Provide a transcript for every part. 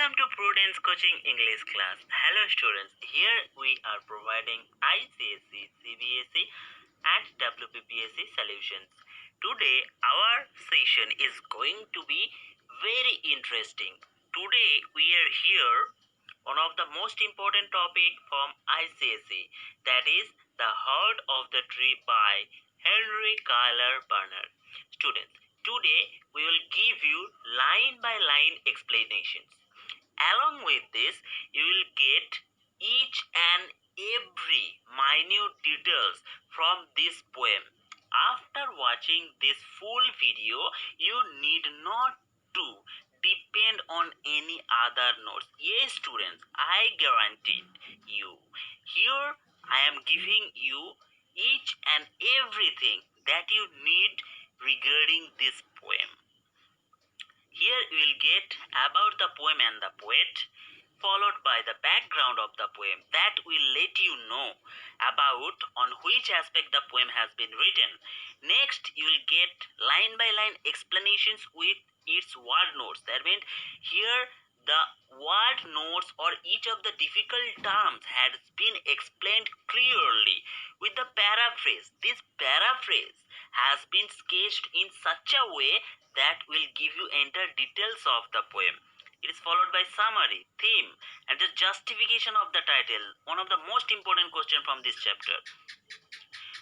Welcome to Prudence Coaching English class. Hello students, here we are providing ICSE, CBSE and WPPSC solutions. Today our session is going to be very interesting. Today we are here one of the most important topic from ICSE, that is The Heart of the Tree by Henry Kyler Burner. Students, today we will give you line by line explanations. Along with this, you will get each and every minute details from this poem. After watching this full video, you need not to depend on any other notes. Yes, students, I guarantee you. Here I am giving you each and everything that you need regarding this poem. Here you will get about the poem and the poet, followed by the background of the poem that will let you know about on which aspect the poem has been written. Next, you will get line by line explanations with its word notes. That means here the word notes or each of the difficult terms has been explained clearly with the paraphrase. This paraphrase has been sketched in such a way that will give you entire details of the poem. It is followed by summary, theme, and the justification of the title. One of the most important question from this chapter.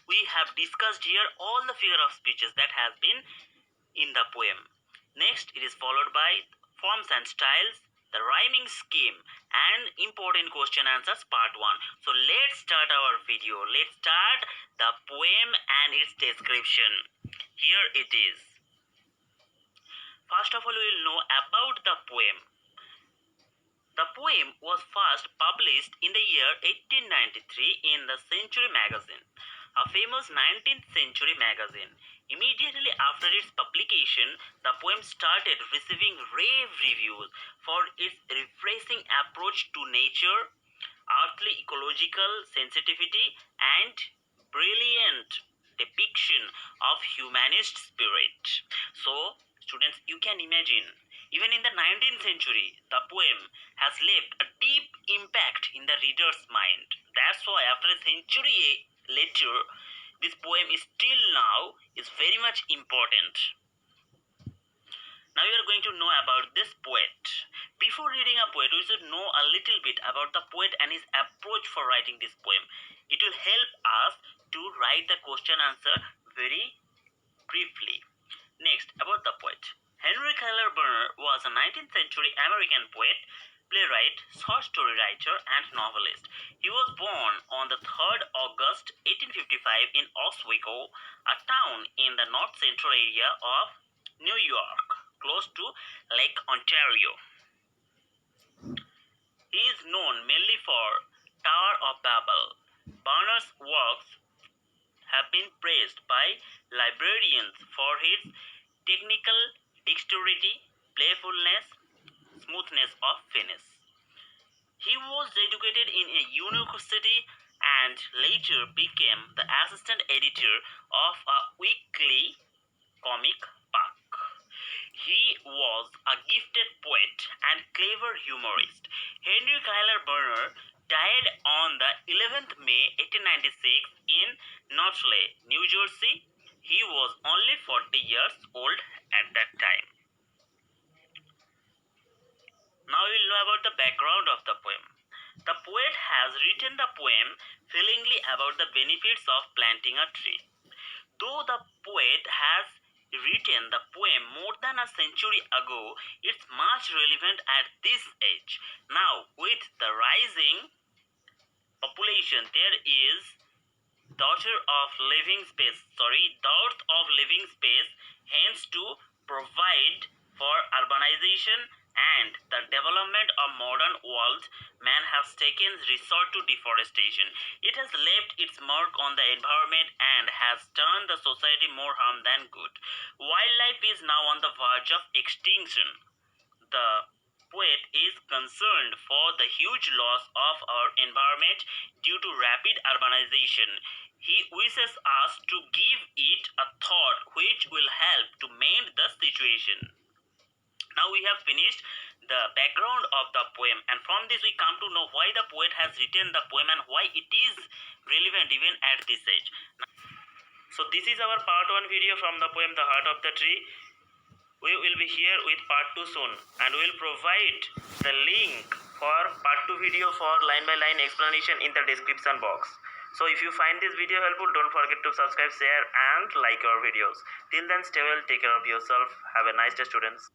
We have discussed here all the figure of speeches that has been in the poem. Next, it is followed by forms and styles, the rhyming scheme, and important question answers part 1. So let's start our video. Let's start the poem and its description. Here it is. First of all, we will know about the poem. The poem was first published in the year 1893 in the Century magazine, a famous 19th century magazine. Immediately after its publication, the poem started receiving rave reviews for its refreshing approach to nature, earthly ecological sensitivity, and brilliant depiction of humanist spirit. So, students, you can imagine, even in the 19th century, the poem has left a deep impact in the reader's mind. That's why after a century later, this poem is still now is very much important. Now we are going to know about this poet. Before reading a poet, we should know a little bit about the poet and his approach for writing this poem. It will help us to write the question answer very briefly. Next, about the poet. Henry Kyler Burner was a 19th century American poet, playwright, short story writer, and novelist. He was born on the 3rd August 1855 in Oswego, a town in the north central area of New York, close to Lake Ontario. He is known mainly for Tower of Babel. Burner's works have been praised by librarians for his technical dexterity, playfulness, smoothness of finish. He was educated in a university and later became the assistant editor of a weekly comic book. He was a gifted poet and clever humorist. Henry Kyler Burner died on the 11th May 1896 in Nortley, New Jersey. He was only 40 years old at that time. Now we will know about the background of the poem. The poet has written the poem feelingly about the benefits of planting a tree. Though the poet has written the poem more than a century ago, it's much relevant at this age. Now, with the rising population, there is dearth of living space, hence to provide for urbanization and the development of modern world, man has taken resort to deforestation. It has left its mark on the environment and has done the society more harm than good. Wildlife is now on the verge of extinction. The poet is concerned for the huge loss of our environment due to rapid urbanization. He wishes us to give it a thought which will help to mend the situation. Now we have finished the background of the poem, and from this we come to know why the poet has written the poem and why it is relevant even at this age. So this is our part 1 video from the poem The Heart of the Tree. We will be here with part 2 soon, and we will provide the link for part 2 video for line by line explanation in the description box. So if you find this video helpful, don't forget to subscribe, share and like our videos. Till then, stay well, take care of yourself. Have a nice day, students.